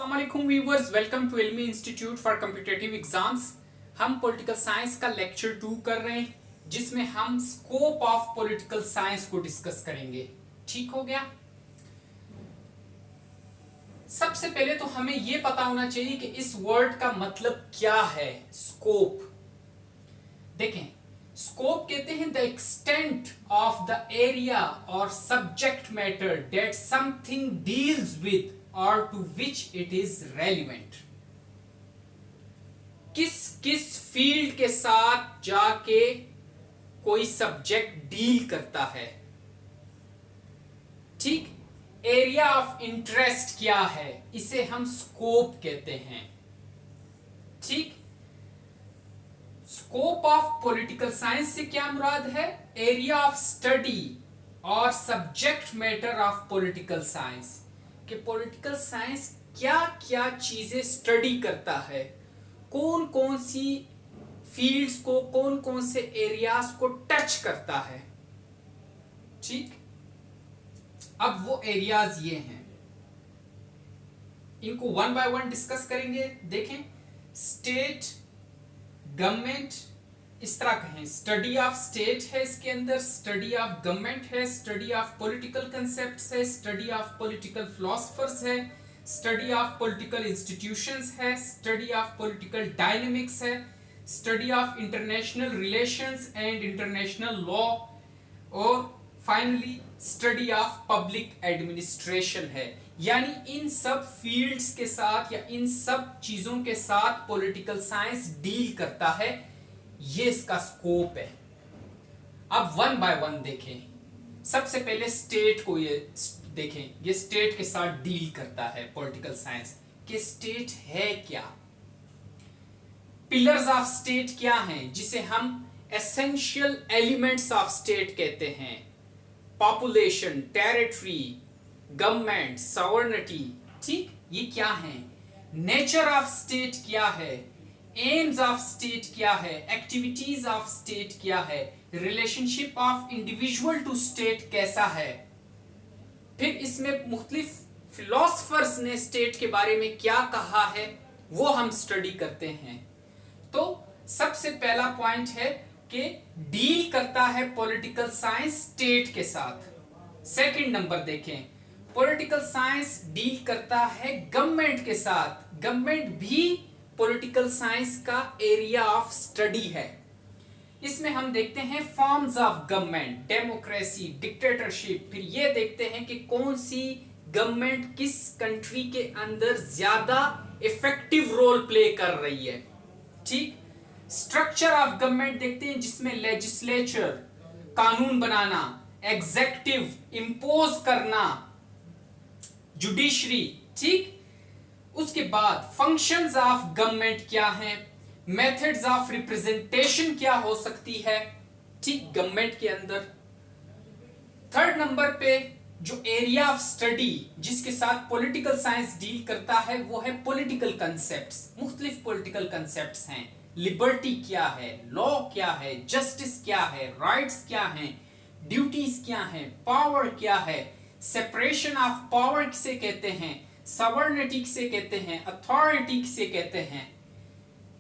अस्सलाम वालेकुम viewers, welcome to Ilmi institute for competitive exams. हम पॉलिटिकल साइंस का लेक्चर 2 कर रहे हैं, जिसमें हम स्कोप ऑफ पॉलिटिकल साइंस को डिस्कस करेंगे। ठीक हो गया। सबसे पहले तो हमें यह पता होना चाहिए कि इस वर्ड का मतलब क्या है। स्कोप देखें, स्कोप कहते हैं the extent of the area और subject matter that something deals with और to which it is relevant. किस किस फील्ड के साथ जाके कोई सब्जेक्ट डील करता है। ठीक, एरिया ऑफ इंटरेस्ट क्या है, इसे हम स्कोप कहते हैं। ठीक, स्कोप ऑफ पॉलिटिकल साइंस से क्या मुराद है? एरिया ऑफ स्टडी और subject matter of political science, कि पॉलिटिकल साइंस क्या क्या चीजें स्टडी करता है, कौन कौन सी फील्ड्स को, कौन कौन से एरियाज को टच करता है। ठीक, अब वो एरियाज ये हैं, इनको वन बाय वन डिस्कस करेंगे। देखें, स्टेट, गवर्नमेंट, इस तरह कहें, स्टडी ऑफ स्टेट है, इसके अंदर स्टडी ऑफ गवर्नमेंट है, स्टडी ऑफ पॉलिटिकल कंसेप्ट्स है, स्टडी ऑफ पॉलिटिकल फिलोसफर्स है, स्टडी ऑफ पॉलिटिकल इंस्टीट्यूशंस है, स्टडी ऑफ पॉलिटिकल डायनेमिक्स है, study of international relations and international law, और finally study of public administration है। यानी इन सब fields के साथ या इन सब चीजों के साथ पॉलिटिकल साइंस डील करता है। ये इसका स्कोप है। अब वन बाय वन देखें। सबसे पहले स्टेट को ये देखें, ये स्टेट के साथ डील करता है पॉलिटिकल साइंस। कि स्टेट है क्या, पिलर्स ऑफ स्टेट क्या हैं, जिसे हम एसेंशियल एलिमेंट्स ऑफ स्टेट कहते हैं। Population, territory, government, sovereignty. ठीक, ये क्या है? नेचर ऑफ स्टेट क्या है, एम्स ऑफ स्टेट क्या है, एक्टिविटीज ऑफ स्टेट क्या है, relationship of individual to state कैसा है। फिर इसमें मुख्तलिफ फिलोसफर्स ने स्टेट के बारे में क्या कहा है, वो हम स्टडी करते हैं। तो सबसे पहला पॉइंट है कि डील करता है पॉलिटिकल साइंस स्टेट के साथ। सेकंड नंबर देखें, पॉलिटिकल साइंस डील करता है गवर्नमेंट के साथ। गवर्नमेंट भी पॉलिटिकल साइंस का एरिया ऑफ स्टडी है। इसमें हम देखते हैं forms of government, democracy, dictatorship. फिर ये देखते हैं कि कौन सी गवर्नमेंट किस कंट्री के अंदर ज्यादा इफेक्टिव रोल प्ले कर रही है। ठीक, स्ट्रक्चर ऑफ गवर्नमेंट देखते हैं, जिसमें लेजिस्लेचर, कानून बनाना, एग्जेक्टिव, इंपोज करना, जुडिशरी। ठीक, उसके बाद फंक्शंस ऑफ गवर्नमेंट क्या हैं, मेथड्स ऑफ रिप्रेजेंटेशन क्या हो सकती है, ठीक, गवर्नमेंट के अंदर। थर्ड नंबर पे जो एरिया ऑफ स्टडी जिसके साथ पॉलिटिकल साइंस डील करता है, वो है पॉलिटिकल कंसेप्ट्स। मुख्तलिफ पॉलिटिकल कंसेप्ट्स हैं। लिबर्टी क्या है, लॉ क्या है, जस्टिस क्या है, राइट्स क्या हैं, ड्यूटीज क्या हैं, पावर क्या है, सेपरेशन ऑफ पावर किसे कहते हैं, सॉवरेनिटी किसे कहते हैं, अथॉरिटी किसे कहते हैं।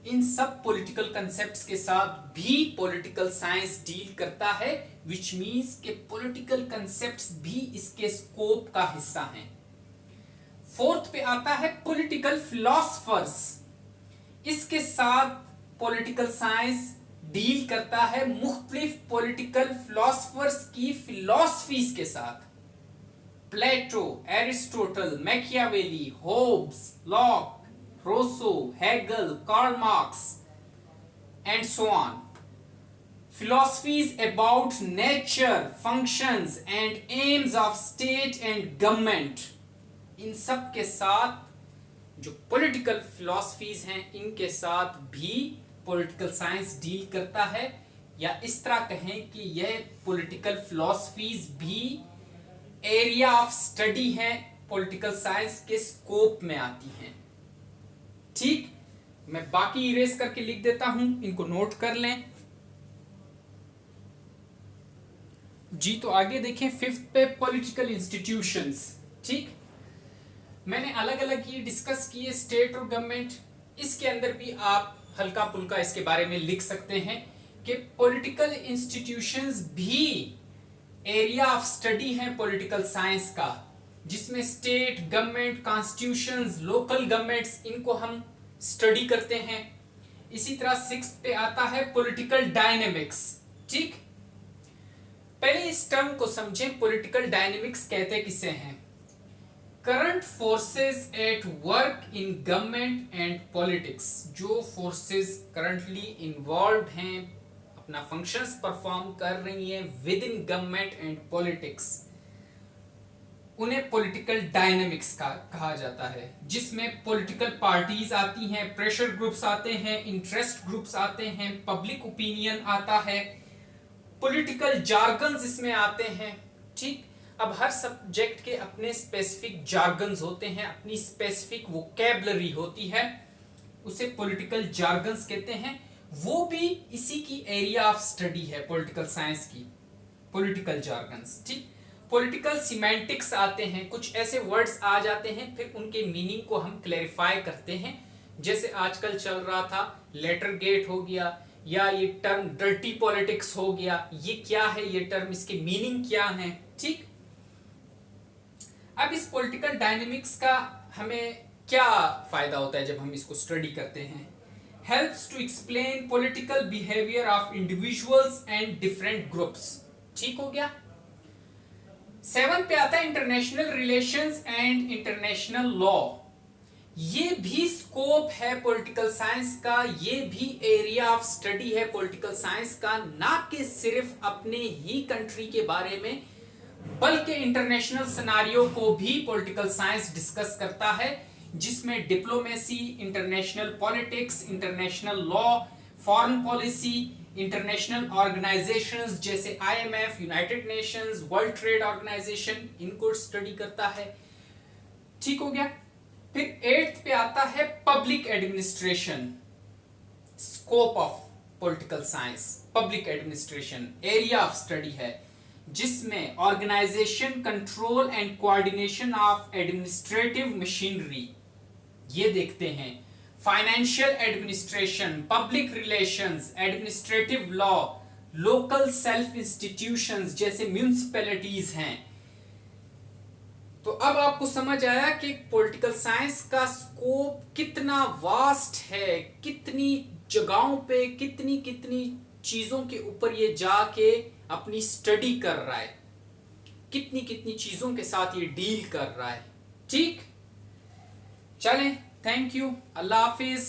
इन सब पॉलिटिकल कंसेप्ट्स के साथ भी पॉलिटिकल साइंस डील करता है, विच मींस के पॉलिटिकल कंसेप्ट्स भी इसके स्कोप का हिस्सा हैं। फोर्थ पे आता है पॉलिटिकल फिलोसफर्स। इसके साथ पॉलिटिकल साइंस डील करता है मुख्तलिफ पॉलिटिकल फिलोसफर्स की फिलॉसफीज के साथ। Plato, Aristotle, Machiavelli, Hobbes, Locke, Rousseau, Hegel, Karl Marx and so on. Philosophies about nature, functions and aims of state and government। इन सब के साथ जो पॉलिटिकल फिलॉसफीज हैं, इनके साथ भी पॉलिटिकल साइंस डील करता है। या इस तरह कहें कि यह पॉलिटिकल फिलॉसफीज भी एरिया ऑफ स्टडी है, पॉलिटिकल साइंस के स्कोप में आती हैं। ठीक, मैं बाकी इरेज करके लिख देता हूं, इनको नोट कर लें जी। तो आगे देखें, फिफ्थ पे पॉलिटिकल इंस्टीट्यूशंस। ठीक, मैंने अलग अलग ये डिस्कस किए स्टेट और गवर्नमेंट। इसके अंदर भी आप हल्का फुल्का इसके बारे में लिख सकते हैं कि पॉलिटिकल इंस्टीट्यूशंस भी एरिया ऑफ स्टडी है पॉलिटिकल साइंस का, जिसमें state government, constitutions, local governments, इनको हम स्टडी करते हैं। इसी तरह 6 पे आता है पॉलिटिकल डायनेमिक्स। ठीक, पहले इस टर्म को समझें। पॉलिटिकल डायनेमिक्स कहते किसे हैं? Current forces at work in government and politics, जो फोर्सेस करंटली इन्वॉल्व हैं, अपना फंक्शंस परफॉर्म कर रही हैं with in government and politics, उन्हें पॉलिटिकल डायनेमिक्स का कहा जाता है, जिसमें पॉलिटिकल पार्टीज आती हैं, प्रेशर ग्रुप्स आते हैं, इंटरेस्ट ग्रुप्स आते हैं, पब्लिक ओपिनियन आता है, पॉलिटिकल जार्गन्स इसमें आते हैं। ठीक, अब हर सब्जेक्ट के अपने स्पेसिफिक जार्गन्स होते हैं, अपनी स्पेसिफिक वोकैबुलरी होती है, उसे पॉलिटिकल जार्गन्स कहते हैं। वो भी इसी की एरिया ऑफ स्टडी है पॉलिटिकल साइंस की, पॉलिटिकल जार्गन्स। ठीक, पॉलिटिकल सिमेंटिक्स आते हैं, कुछ ऐसे वर्ड्स आ जाते हैं, फिर उनके मीनिंग को हम क्लैरिफाई करते हैं। जैसे आजकल चल रहा था लेटर गेट हो गया, या ये टर्म डर्टी पॉलिटिक्स हो गया, ये क्या है ये टर्म, इसके मीनिंग क्या है। ठीक, अब इस पॉलिटिकल डायनेमिक्स का हमें क्या फायदा होता है जब हम इसको स्टडी करते हैं? Helps to explain political behaviour of individuals and different groups. ठीक हो गया। 7 पे आता है international relations and international law. ये भी स्कोप है पॉलिटिकल साइंस का, ये भी एरिया ऑफ स्टडी है पॉलिटिकल साइंस का, ना कि सिर्फ अपने ही कंट्री के बारे में, बल्कि इंटरनेशनल सिनारियो को भी पॉलिटिकल साइंस डिस्कस करता है, जिसमें diplomacy, international politics, international law, foreign policy, international organisations जैसे IMF, United Nations, World Trade Organisation, इनको स्टडी करता है। ठीक हो गया। फिर 8th पे आता है public administration. Scope of political science public administration area of study है, जिसमें organisation, control and coordination of administrative machinery ये देखते हैं। Financial administration, public relations, administrative law, local self institutions जैसे म्यूनिसिपैलिटीज हैं। तो अब आपको समझ आया कि पॉलिटिकल साइंस का स्कोप कितना वास्ट है, कितनी जगहों पे कितनी कितनी चीजों के ऊपर ये जाके अपनी स्टडी कर रहा है, कितनी कितनी चीजों के साथ ये डील कर रहा है। ठीक, चलें, थैंक यू, अल्लाह हाफिज।